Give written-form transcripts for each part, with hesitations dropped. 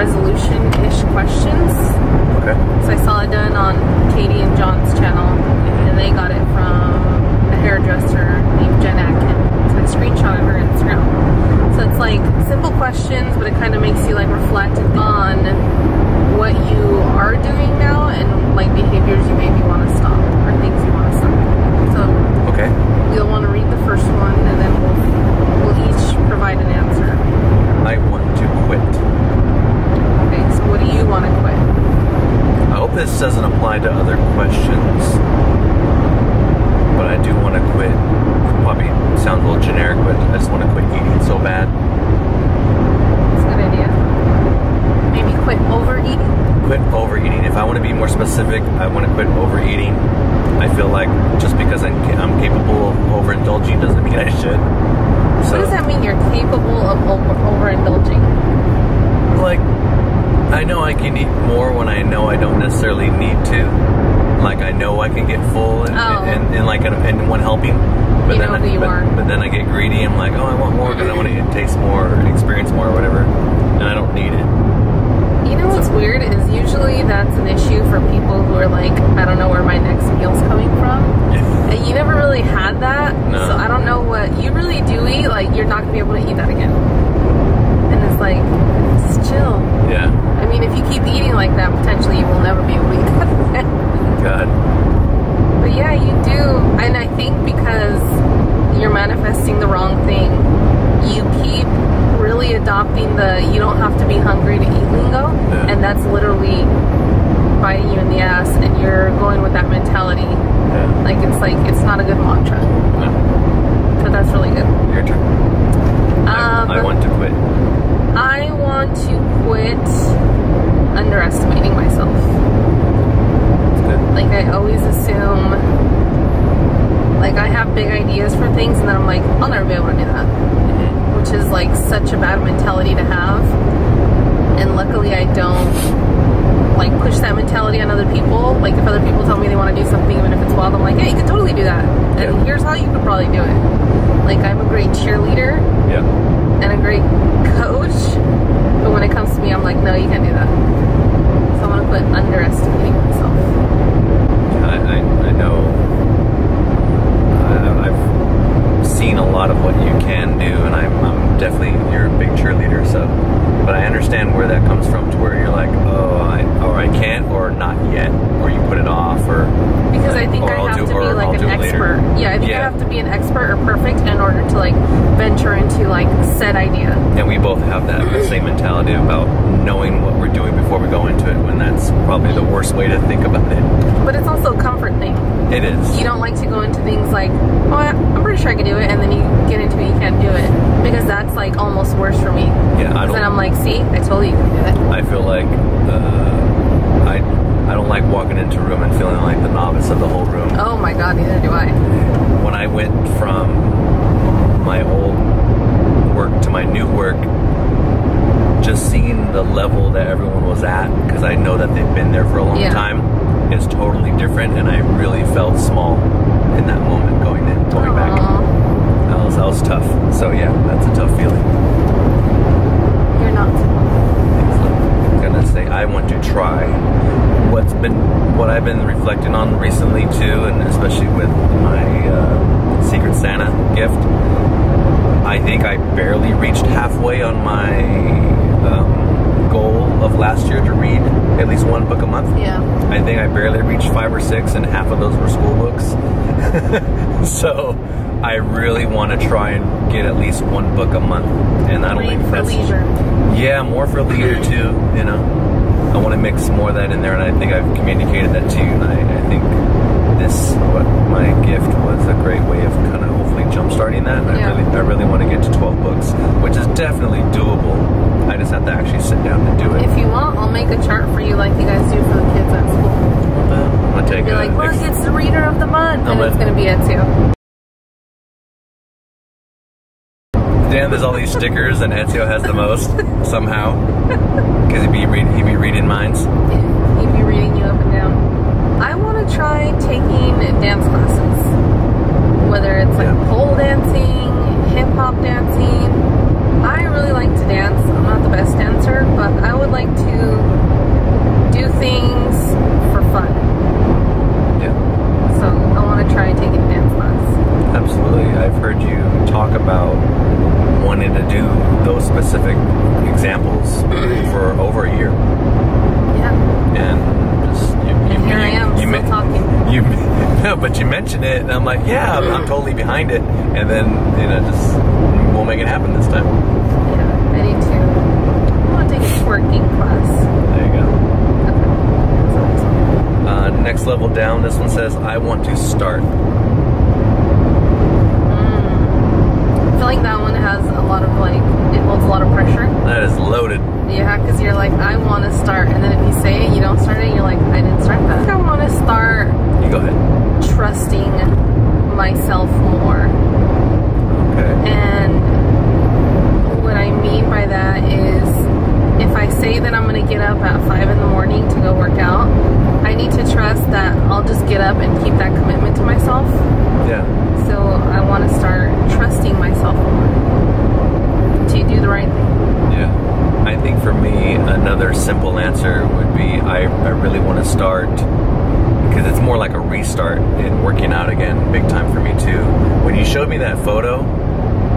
resolution-ish questions. Okay. So I saw it done on Katie and John's channel, and they got it from a hairdresser named Jen Atkin. So I screenshotted her Instagram. So it's like simple questions, but it kind of makes you like reflect on what you are doing now and like behaviors you maybe want to stop or things you want to stop. So okay, you'll want to read the first one, and then we'll each provide an answer. I want to quit. Okay, so what do you want to quit? I hope this doesn't apply to other questions, but I do want to quit. Probably sounds a little generic, but I just want to quit eating so bad. That's a good idea. Maybe quit overeating? Quit overeating. If I want to be more specific, I want to quit overeating. I feel like just because I'm capable of overindulging doesn't mean I should. So, what does that mean, you're capable of overindulging? Like, I know I can eat more when I know I don't necessarily need to. Like, I know I can get full and like in one helping. But you know who you are. But then I get greedy. I'm like, oh, I want more because I want to taste more or experience more or whatever. And I don't need it. You know what's weird is usually that's an issue for people who are like, I don't know where my next meal's coming from. And you never really had that. No. So I don't know what you really do eat. Like, you're not going to be able to eat that again. And it's like, just chill. Yeah. I mean, if you keep eating like that, potentially you will never be able to eat that again. God. But yeah, you do. And I think because you're manifesting the wrong thing, you keep really adopting the you don't have to be hungry to eat lingo. Yeah. And that's literally biting you in the ass, and you're going with that mentality. Yeah. Like it's not a good mantra. No. So that's really good. Your turn. I want to quit. I want to quit underestimating myself. That's good. Like, I always assume, like, I have big ideas for things, and then I'm like, I'll never be able to do that. Mm-hmm. Which is, like, such a bad mentality to have. And luckily, I don't, like, push that mentality on other people. Like, if other people tell me they want to do something, even if it's wild, I'm like, hey, you could totally do that. And here's how you could probably do it. Like, I'm a great cheerleader. Yeah. And a great coach. But when it comes to me, I'm like, no, you can't do that. So I want to quit underestimating myself. I know I've seen a lot of what you can do, and I'm definitely, you're a big cheerleader, so, but I understand where that comes from, to where you're like, oh, I can't, or not yet, or you put it off, or because I think I have to be like an expert. Yeah, I think I have to be an expert or perfect in order to like venture into like said idea. And we both have that same mentality about knowing what we're doing before we go into it, when that's probably the worst way to think about it. But it's also a comfort thing. It is. You don't like to go into things like, oh, I'm pretty sure I can do it, and then you get into it, you can't do it, because that's like almost worse for me. Yeah, I don't. Then I'm like, see, I told you you can do it. I feel like I don't like walking into a room and feeling like the novice of the whole room. Oh my God, neither do I. When I went from my old work to my new work, just seeing the level that everyone was at, because I know that they've been there for a long time, is totally different, and I really felt small in that moment going back. That was tough. So yeah, that's a tough feeling. You're not small. I'm gonna say I want to try. What I've been reflecting on recently too, and especially with my Secret Santa gift, I think I barely reached halfway on my goal of last year to read at least one book a month. Yeah. I think I barely reached 5 or 6, and half of those were school books. So I really want to try and get at least one book a month, and I don't think that's leisure. Yeah, more for leisure too. You know. I want to mix more of that in there, and I think I've communicated that to you, and I think my gift was a great way of kind of hopefully jump-starting that. I really want to get to 12 books, which is definitely doable. I just have to actually sit down and do it. If you want, I'll make a chart for you like you guys do for the kids at school. I'm going to take You're like, look, it's the reader of the month, and it's going to be Ezio. Damn, there's all these stickers, and Ezio has the most somehow, because he'd be reading minds. He'd be reading you up and down. I want to try taking dance classes, whether it's like pole dancing, hip hop dancing. I really like to dance. I'm not the best dancer, but I would like yeah, but you mentioned it, and I'm like, yeah, I'm totally behind it. And then, just we'll make it happen this time. Yeah, I need to. I want to take a twerking class. There you go. Okay. Next level down, this one says, I want to start. I feel like that one has a lot of it holds a lot of pressure. That is loaded. Yeah, because you're like, I want to start, and then if you say it, you don't start it, you're like, I didn't start that. I want to start. You go ahead. Trusting myself more. Okay. And what I mean by that is, if I say that I'm going to get up at 5 in the morning to go work out, I need to trust that I'll just get up and keep that commitment to myself. Yeah. So I want to start trusting myself more to do the right thing. Yeah. I think for me, another simple answer would be I really want to start, because it's more like a restart in working out again, big time for me too. When you showed me that photo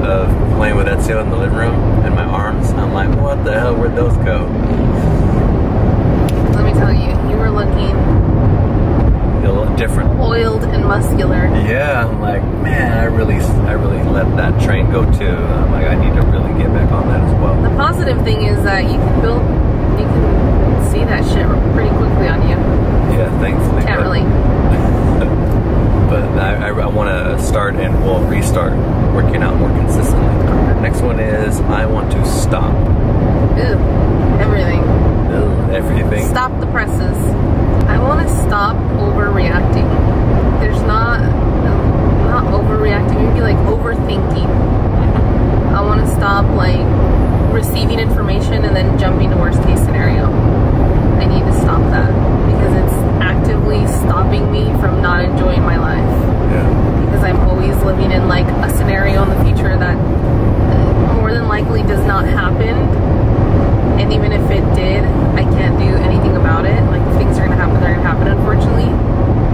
of playing with Ezio in the living room and my arms, I'm like, what the hell, where'd those go? Let me tell you, you were looking A little different. Oiled and muscular. Yeah, I'm like, man, I really let that train go too. I'm like, I need to really get back on that as well. The positive thing is that you can see that shit pretty quickly on you. Yeah, thankfully. Can't really. But I want to start and restart working out more consistently. Next one is I want to stop. Ew, everything. Everything. Stop the presses. I want to stop overreacting. There's not overreacting, maybe like overthinking. I want to stop receiving information and then jumping to worst case scenario. I need to stop that because it's actively stopping me from not enjoying my life. Yeah. Because I'm always living in a scenario in the future that more than likely does not happen. And even if it did, I can't do anything about it. If things are gonna happen, they're gonna happen, unfortunately.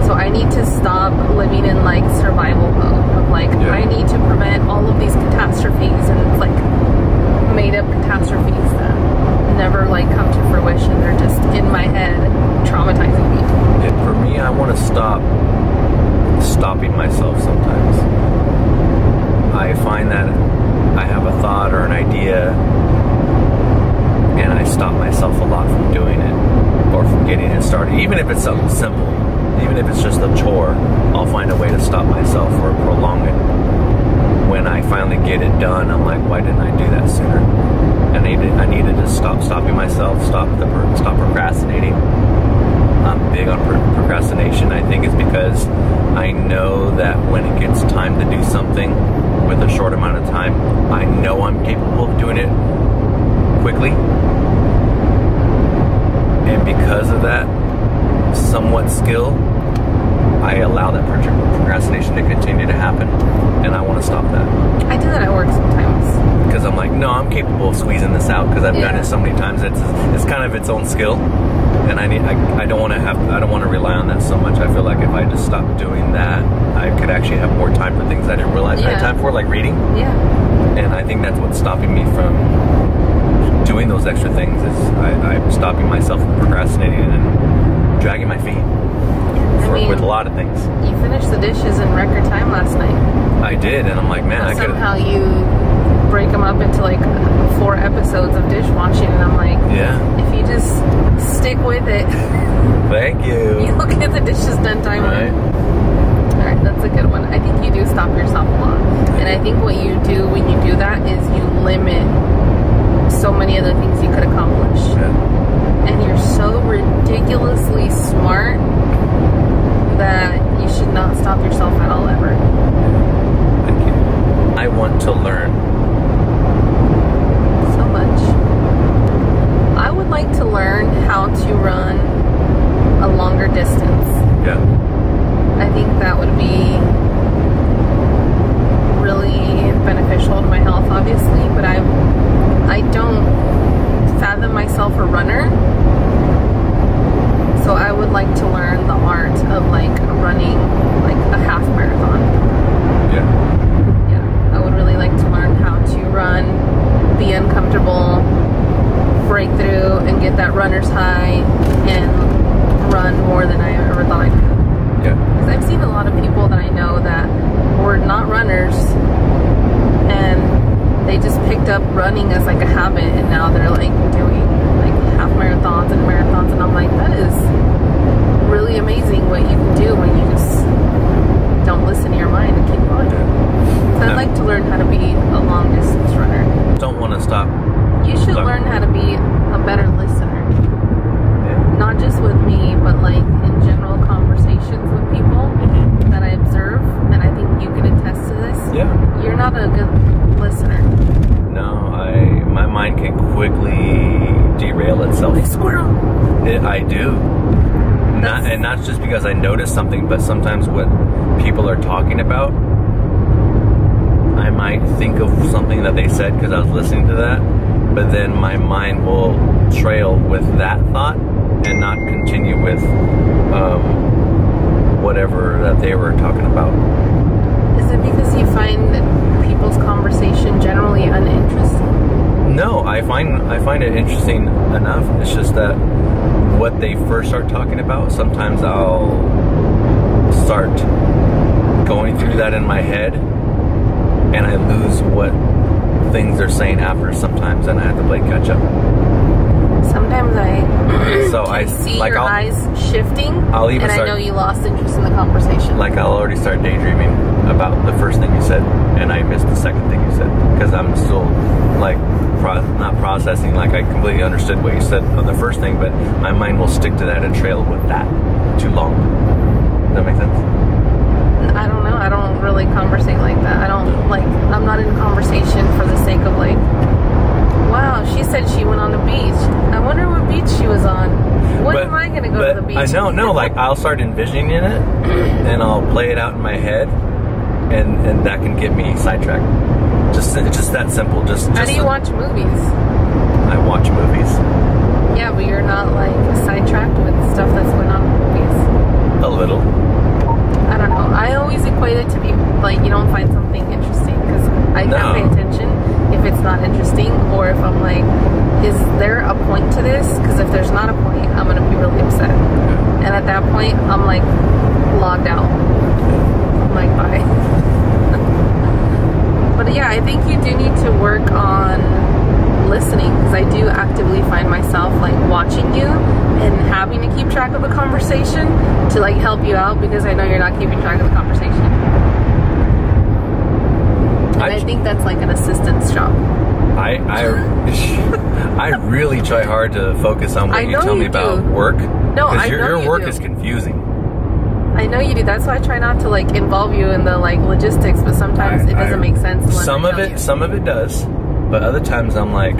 So I need to stop living in survival mode of I need to prevent all of these catastrophes, and it's made up catastrophes that never come to fruition. They're just in my head, traumatizing me. And for me, I want to stop stopping myself sometimes. I find that I have a thought or an idea, and I stop myself a lot from doing it or from getting it started. Even if it's something simple, even if it's just a chore, I'll find a way to stop myself or prolong it. When I finally get it done, I'm like, why didn't I do that sooner? And I need to just stop stopping myself, stop procrastinating. I'm big on procrastination. I think it's because I know that when it gets time to do something with a short amount of time, I know I'm capable of doing it quickly. And because of that somewhat skill, I allow that procrastination to continue to happen, and I want to stop that. I do that at work sometimes. Because I'm like, no, I'm capable of squeezing this out because I've done it so many times. It's kind of its own skill, and I don't want to rely on that so much. I feel like if I just stopped doing that, I could actually have more time for things I didn't realize I had time for, like reading. Yeah. And I think that's what's stopping me from doing those extra things. Is I'm stopping myself from procrastinating and dragging my feet. With a lot of things. You finished the dishes in record time last night. I did, and I'm like, man, I could. Somehow you break them up into 4 episodes of dishwashing, and I'm like, yeah. If you just stick with it, thank you. You'll get the dishes done timely. All right, that's a good one. I think you do stop yourself a lot, and I think what you do when you do that is you limit so many other things you could accomplish. Yeah. And you're so ridiculously smart that you should not stop yourself at all ever. Thank you. I want to learn. So much. I would like to learn how to run a longer distance. Yeah. I think that would be really beneficial to my health, obviously, but I don't fathom myself a runner. So I would like to learn the art of running a half marathon. Yeah. Yeah. I would really like to learn how to run, be uncomfortable, break through and get that runner's high and run more than I ever thought I could. Yeah. Because I've seen a lot of people that I know that were not runners, and they just picked up running as like a habit, and now they're like doing like half marathons, and I'm like, that is really amazing what you can do when you just don't listen to your mind and keep going. So I'd like to learn how to be a long distance runner. Don't want to stop. You should learn how to be a better listener. Yeah. Not just with me, but like in general conversations with people that I observe, and I think you can attest to this. Yeah. You're not a good listener. No, my mind can quickly derail itself. Like squirrel. I do. Not just because I notice something, but sometimes what people are talking about, I might think of something that they said because I was listening to that, but then my mind will trail with that thought and not continue with whatever that they were talking about. Is it because you find people's conversation generally uninteresting? No, I find it interesting enough. It's just that what they first start talking about, sometimes I'll start going through that in my head, and I lose what things they're saying after sometimes, and I have to play catch up. Sometimes I see like your eyes shifting, and I know you lost interest in the conversation. Like I'll already start daydreaming about the first thing you said, and I missed the second thing you said, because I'm still like not processing, like I completely understood what you said on the first thing, but my mind will stick to that and trail with that too long. Does that make sense? I don't know. I don't really conversate like that. I'm not in conversation for the sake of like, wow, she said she went on the beach. I wonder what beach she was on. When am I going to go to the beach? I no, like I'll start envisioning it, and I'll play it out in my head, and that can get me sidetracked. It's just that simple. How do you watch movies? I watch movies. Yeah, but you're not like sidetracked with stuff that's going on in movies. A little. I don't know. I always equate it to be like you don't find something interesting, because I can't pay attention if it's not interesting, or if I'm like, is there a point to this? Because if there's not a point, I'm going to be really upset. And at that point, I'm like logged out. I'm like, bye. But yeah, I think you do need to work on listening, because I do actively find myself like watching you and having to keep track of a conversation to like help you out, because I know you're not keeping track of the conversation. And I think that's like an assistant's job. I really try hard to focus on what you tell me about work. No, I know your work is confusing. I know you do. That's why I try not to like involve you in the like logistics, but sometimes it doesn't make sense. Some of it does, but other times I'm like,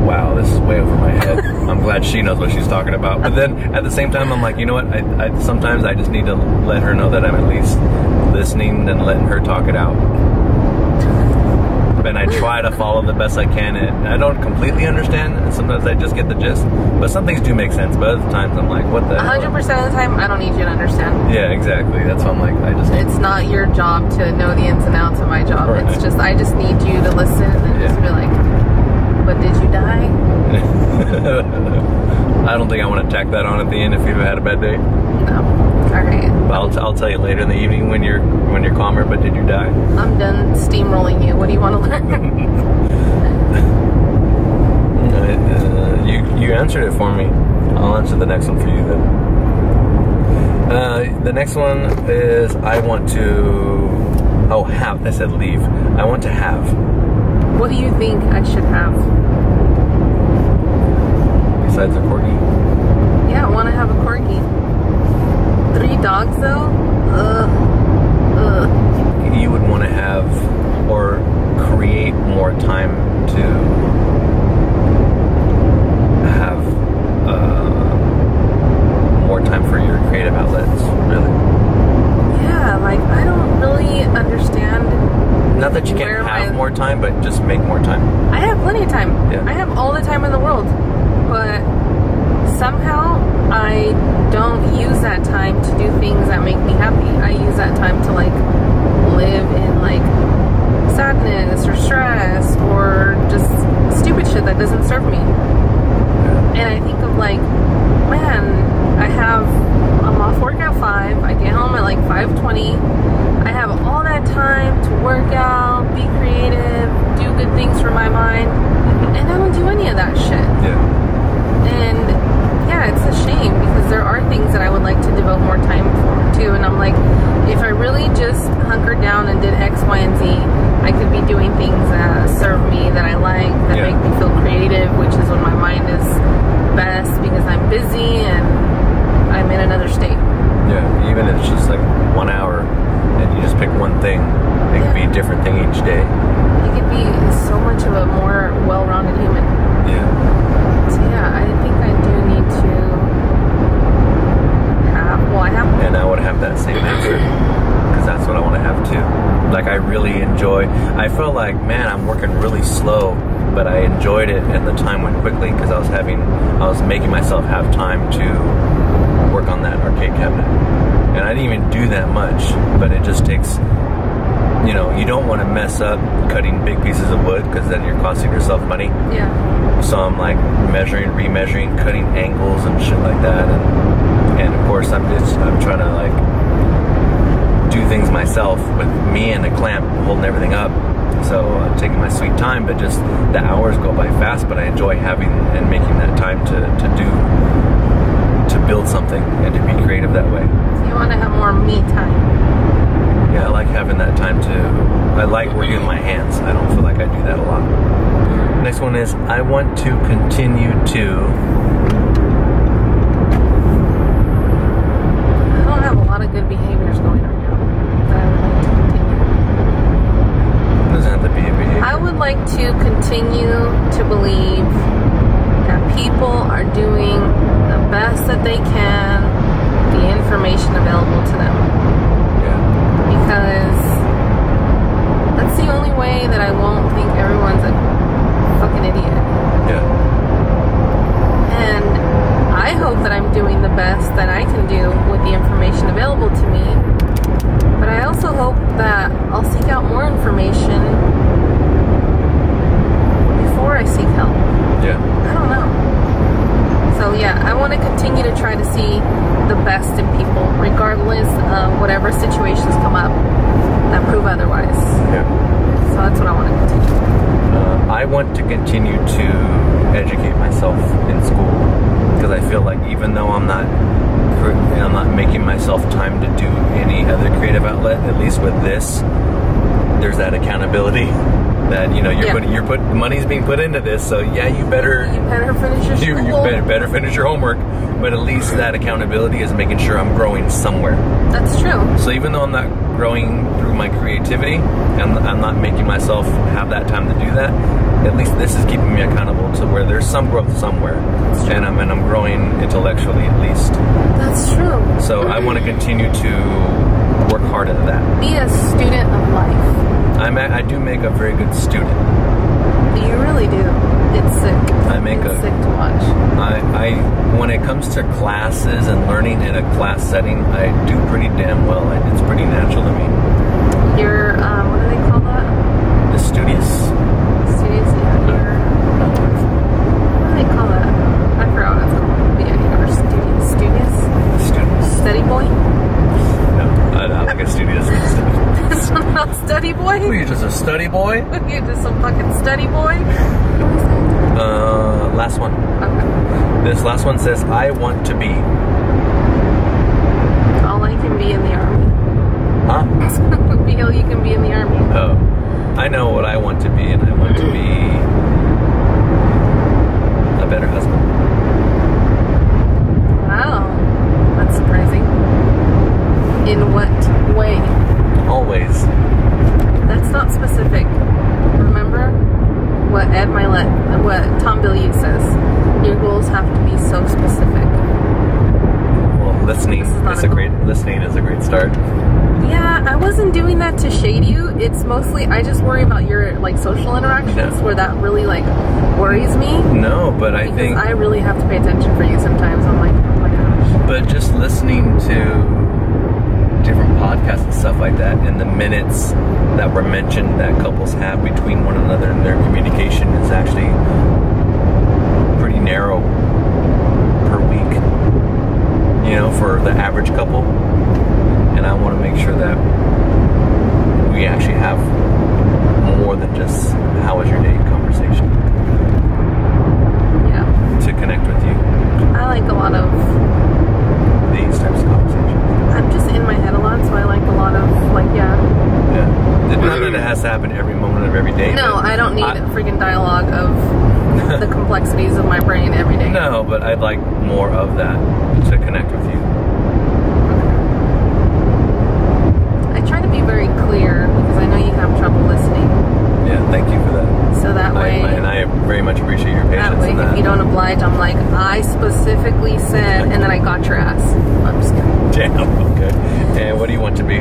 wow, this is way over my head. I'm glad she knows what she's talking about. But then at the same time, I'm like, you know what? I sometimes I just need to let her know that I'm at least listening and letting her talk it out. And I try to follow the best I can, and I don't completely understand, and sometimes I just get the gist. But some things do make sense, but other times I'm like, what the 100% of the time, I don't need you to understand. Yeah, exactly. That's why I'm like, It's not your job to know the ins and outs of my job. Right. It's just, I just need you to listen and just be like, but did you die? I don't think I want to tack that on at the end if you've had a bad day. No. Alright. I'll tell you later in the evening when you're calmer, but did you die? I'm done steamrolling you. What do you want to learn? You answered it for me. I'll answer the next one for you then. The next one is I want to... Oh, have. I said leave. I want to have. What do you think I should have? Besides a corgi? Yeah, I want to have a corgi. 3 dogs though? You would want to have or create more time to have more time for your creative outlets, really. Yeah, like I don't really understand. Not that you can't have more time, but just make more time. I have plenty of time. Yeah. I have all the time in the world. But somehow I don't use that time to do things that make me happy. I use that time to like live in like sadness or stress or just stupid shit that doesn't serve me. And I think of like, man, I'm off work at 5, I get home at like like 5:20. I have all that time to work out, be creative, do good things for my mind, and I don't do any of that shit. Yeah. And yeah, it's a shame because there are things that I would like to devote more time for too. And I'm like, if I really just hunkered down and did X, Y, and Z, I could be doing things that serve me, that I like, that make me feel creative, which is when my mind is best because I'm busy and I'm in another state. Yeah, even if it's just like 1 hour and you just pick one thing, it could be a different thing each day. It could be so much of a more well-rounded human. Yeah. So yeah, I think I do need to have, well, I have one. And I would have that same answer because that's what I want to have too. Like I really enjoy, I felt like, man, I'm working really slow, but I enjoyed it and the time went quickly because I was making myself have time to work on that arcade cabinet. And I didn't even do that much, but it just takes, you know, you don't want to mess up cutting big pieces of wood because then you're costing yourself money. Yeah. So I'm like measuring, remeasuring, cutting angles and shit like that. And of course I'm trying to like do things myself with me and a clamp holding everything up. So I'm taking my sweet time, but just the hours go by fast, but I enjoy having and making that time to build something and to be creative that way. So you want to have more me time. Yeah, I like having that time I like working with my hands. I don't feel like I do that a lot. Next one is, I want to continue to... I don't have a lot of good behaviors going on now that I would like to continue. It doesn't have to be a behavior. I would like to continue to believe that people are doing the best that they can, the information available to them. Yeah. Because that's the only way that I won't think everyone's a fucking idiot. Yeah. And I hope that I'm doing the best that I can do with the information available to me. But I also hope that I'll seek out more information before I seek help. Yeah. I don't know. So yeah, I want to continue to try to see the best in people, regardless of whatever situations come up that prove otherwise. Yeah. So that's what I want to continue. I want to continue to educate myself in school because I feel like even though I'm not making myself time to do any other creative outlet, at least with this, there's that accountability that, you know, money's being put into this, so yeah, you better finish your school. You better finish your homework, but at least that accountability is making sure I'm growing somewhere. That's true. So even though I'm not growing through my creativity and I'm not making myself have that time to do that, at least this is keeping me accountable to where there's some growth somewhere, and I'm growing intellectually at least. That's true. So I want to continue to work hard at that. Be a student of life. I do make a very good student. You really do. It's sick. It's sick to watch. When it comes to classes and learning in a class setting, I do pretty damn well. It's pretty natural to me. You're, what do they call that? The studious? Studious, yeah. What do they call that? I forgot what it's called. But yeah, you're studious. Studious? Study boy? No, I'm like a studious. Not study boy? Who, you're just a study boy? You're just some fucking study boy? Last one. Okay. This last one says, I want to be. All I can be in the army. Huh? Feel you can be in the army. Oh. I know what I want to be, and I want to be a better husband. Wow. That's surprising. In what way? Always. That's not specific. Remember what what Tom Bilyeu says. Your goals have to be so specific. Well, listening is a great start. Yeah, I wasn't doing that to shade you. It's mostly I just worry about your like social interactions where that really like worries me. No, but I think I really have to pay attention for you sometimes. I'm like, oh my gosh. But just listening to different podcasts and stuff like that, and the minutes that were mentioned that couples have between one another and their communication is actually pretty narrow per week, you know, for the average couple. And and I want to make sure that we actually have more than just how was your day conversation. Yeah. To connect with you. I like a lot of these types of conversations. I'm just in my head a lot, so I like a lot of Yeah. Not that it has to happen every moment of every day. No, I don't need a freaking dialogue of the complexities of my brain every day. No, but I'd like more of that to connect with you. I try to be very clear because I know you have trouble listening. Yeah, thank you for that. So that way... and I very much appreciate your patience. That way, if you don't oblige, I'm like, I specifically said, and then I got your ass. I'm just kidding. Damn, okay. And what do you want to be? I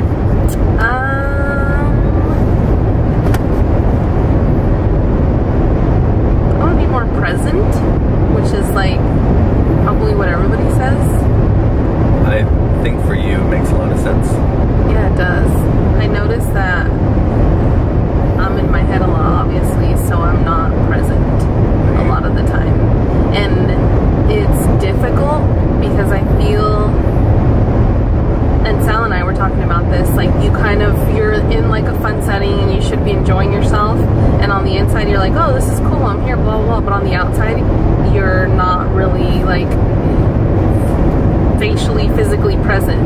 want to be more present, which is like probably what everybody says. I think for you it makes a lot of sense. Yeah, it does. I notice that I'm in my head a lot, obviously, so I'm not present a lot of the time. And it's difficult because I feel, and Sal and I were talking about this, like you're in like a fun setting and you should be enjoying yourself, and on the inside you're like, oh, this is cool, I'm here, blah, blah, blah, but on the outside you're not really like facially, physically present.